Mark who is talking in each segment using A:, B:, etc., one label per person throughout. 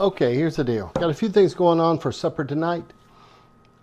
A: Okay, here's the deal. Got a few things going on for supper tonight.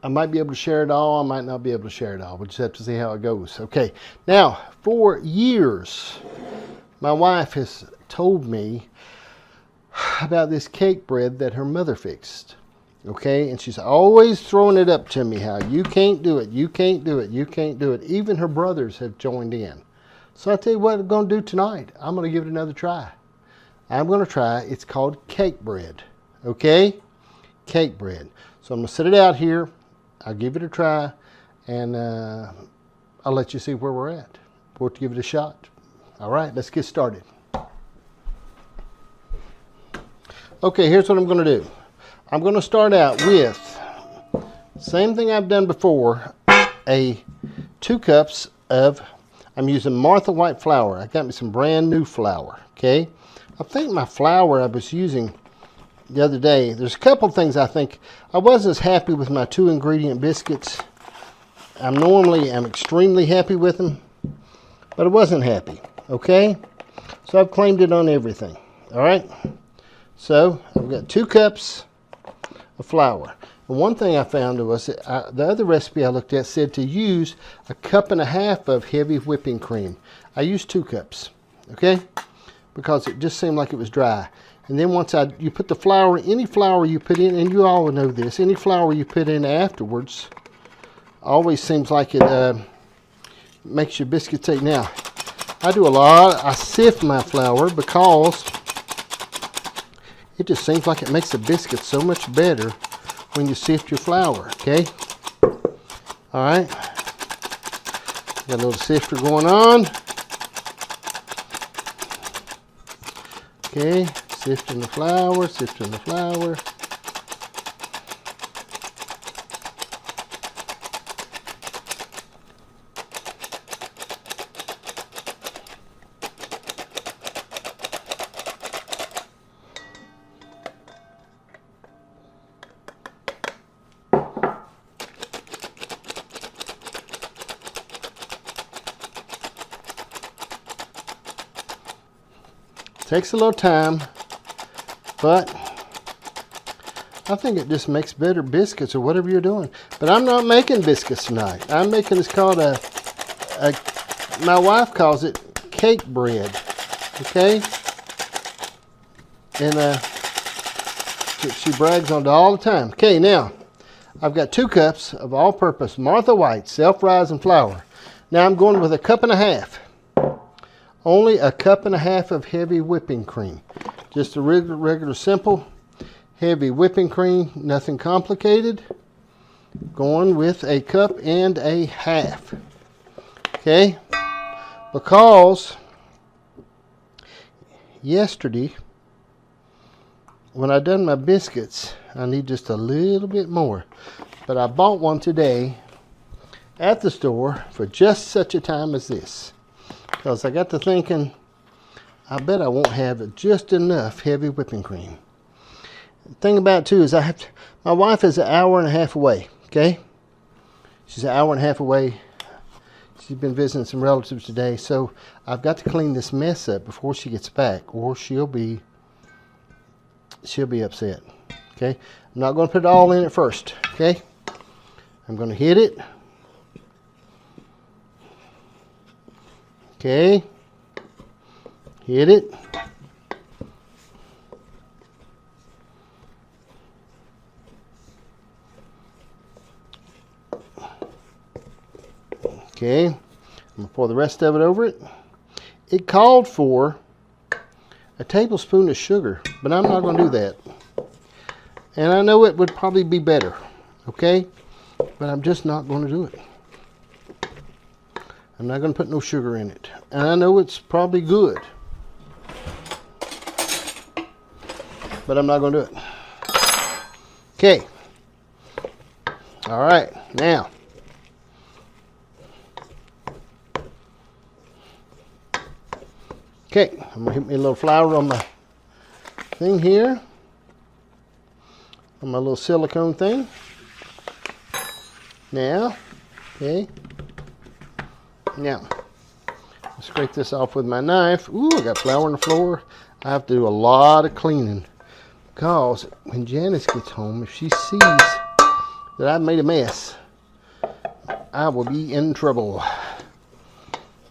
A: I might be able to share it all. I might not be able to share it all. We'll just have to see how it goes. Okay, now, for years, my wife has told me about this cake bread that her mother fixed. Okay, and she's always throwing it up to me how you can't do it, you can't do it, you can't do it. Even her brothers have joined in. So I tell you what I'm going to do tonight. I'm going to give it another try. I'm going to try, it's called cake bread. Okay, cake bread. So I'm going to set it out here. I'll give it a try, and I'll let you see where we're at. We'll give it a shot. All right, let's get started. Okay, here's what I'm going to do. I'm going to start out with, same thing I've done before, 2 cups of, I'm using Martha white flour. I got me some brand new flour, okay? I think my flour I was using the other day, there's a couple of things I think, I wasn't as happy with my 2 ingredient biscuits. I'm extremely happy with them, but I wasn't happy, okay? So I've claimed it on everything, all right? So I've got 2 cups of flour. And one thing I found was the other recipe I looked at said to use 1.5 cups of heavy whipping cream. I used 2 cups, okay? Because it just seemed like it was dry. And then once you put the flour, any flour you put in, and you all know this, any flour you put in afterwards always seems like it makes your biscuits take. Now, I sift my flour because it just seems like it makes the biscuit so much better when you sift your flour, okay? All right. Got a little sifter going on. Okay, sifting the flour, sifting the flour. Takes a little time, but I think it just makes better biscuits or whatever you're doing. But I'm not making biscuits tonight. I'm making, it's called my wife calls it cake bread, okay? And she brags on it all the time. Okay, now, I've got 2 cups of all-purpose Martha White self-rising flour. Now I'm going with 1.5 cups. Only 1.5 cups of heavy whipping cream. Just a regular simple heavy whipping cream, nothing complicated. Going with 1.5 cups. Okay? Because yesterday, when I done my biscuits, I need just a little bit more. But I bought one today at the store for just such a time as this. Because I got to thinking, I bet I won't have just enough heavy whipping cream. The thing about it too is my wife is 1.5 hours away, okay? She's 1.5 hours away. She's been visiting some relatives today, so I've got to clean this mess up before she gets back, or she'll be upset, okay? I'm not going to put it all in at first, okay? I'm going to hit it. Okay, hit it. Okay, I'm going to pour the rest of it over it. It called for 1 tablespoon of sugar, but I'm not going to do that. And I know it would probably be better, okay? But I'm just not going to do it. I'm not going to put no sugar in it. And I know it's probably good, but I'm not going to do it. Okay. All right. Now, okay, I'm going to hit me a little flour on my thing here, on my little silicone thing. Now, okay. Now, scrape this off with my knife. Ooh, I got flour on the floor. I have to do a lot of cleaning because when Janice gets home, if she sees that I've made a mess, I will be in trouble.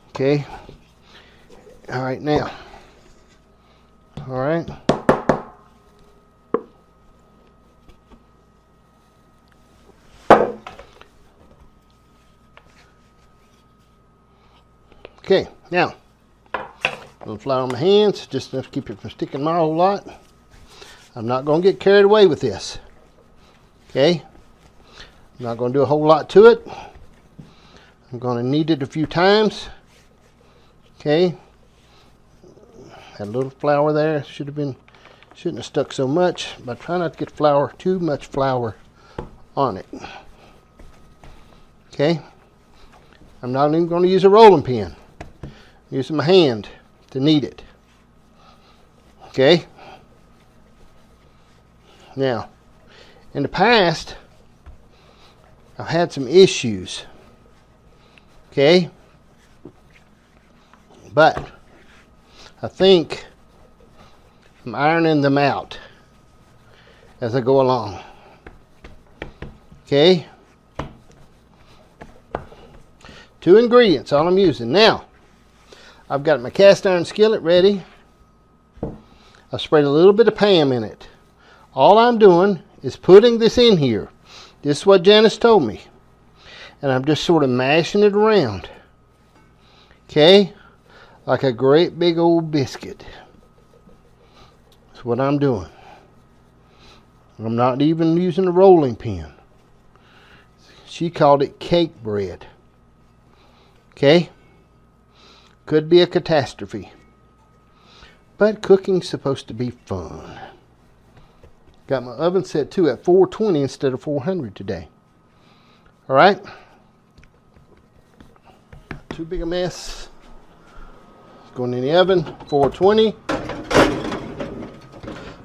A: Okay. All right, now. All right. Okay, now, a little flour on my hands, just enough to keep it from sticking my whole lot. I'm not going to get carried away with this. Okay? I'm not going to do a whole lot to it. I'm going to knead it a few times. Okay? Had a little flour there. Shouldn't have stuck so much, but try not to get too much flour on it. Okay? I'm not even going to use a rolling pin. I'm using my hand to knead it. Okay? Now, in the past, I've had some issues. Okay? But I think I'm ironing them out as I go along. Okay? 2 ingredients, all I'm using. Now, I've got my cast iron skillet ready. I've sprayed a little bit of Pam in it. All I'm doing is putting this in here. This is what Janice told me. And I'm just sort of mashing it around. Okay? Like a great big old biscuit. That's what I'm doing. I'm not even using a rolling pin. She called it cake bread. Okay? Could be a catastrophe. But cooking's supposed to be fun. Got my oven set too at 420 instead of 400 today. Alright? Too big a mess. It's going in the oven, 420.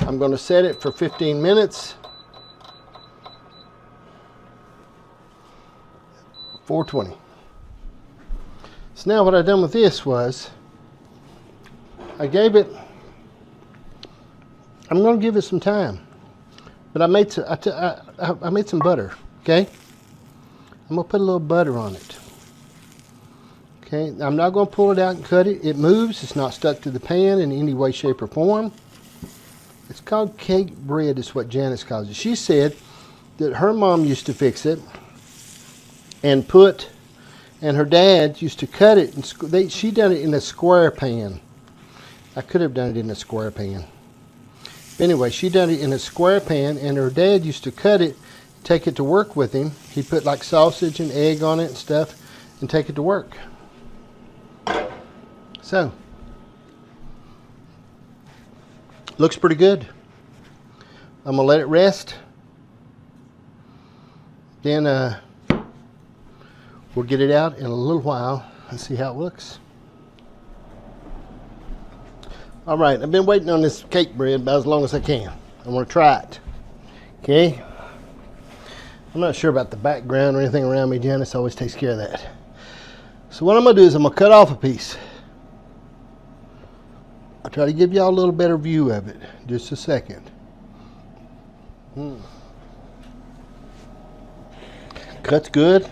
A: I'm going to set it for 15 minutes. 420. So now what I've done with this was, I'm going to give it some time. But I made some butter, okay? I'm going to put a little butter on it. Okay, I'm not going to pull it out and cut it. It moves. It's not stuck to the pan in any way, shape, or form. It's called cake bread is what Janice calls it. She said that her mom used to fix it and her dad used to cut it. And she done it in a square pan. I could have done it in a square pan. Anyway, she done it in a square pan, and her dad used to cut it, take it to work with him. He put like sausage and egg on it and stuff, and take it to work. So, looks pretty good. I'm gonna let it rest. Then we'll get it out in a little while and see how it looks. All right, I've been waiting on this cake bread about as long as I can. I'm gonna try it. Okay. I'm not sure about the background or anything around me. Janice always takes care of that. So what I'm gonna do is I'm gonna cut off a piece. I'll try to give y'all a little better view of it. Just a second. Cuts good.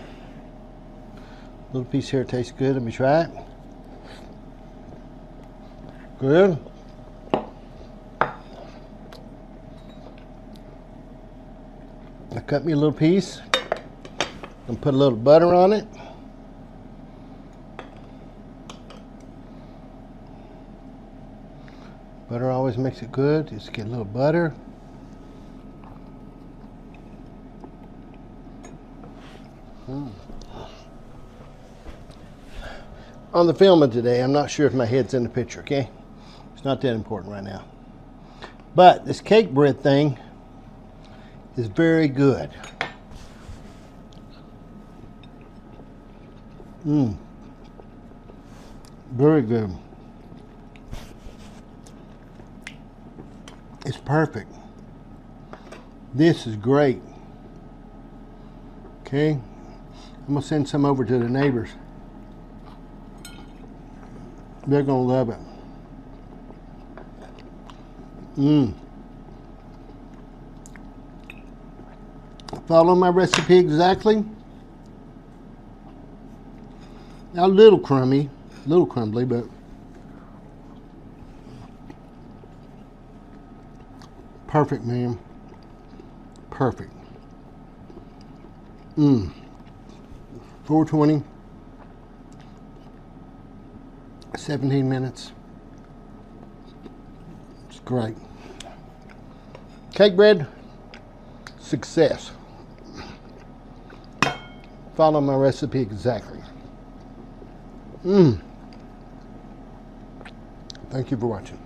A: Little piece here tastes good. Let me try it. Good. I cut me a little piece and put a little butter on it. Butter always makes it good. Just get a little butter. On the filming today, I'm not sure if my head's in the picture, okay? It's not that important right now. But this cake bread thing is very good. Very good. It's perfect. This is great. Okay, I'm gonna send some over to the neighbors. They're gonna love it. Follow my recipe exactly. Now a little crumbly, but perfect, man. Perfect. 420. 17 minutes. It's great. Cake bread, success. Follow my recipe exactly. Thank you for watching.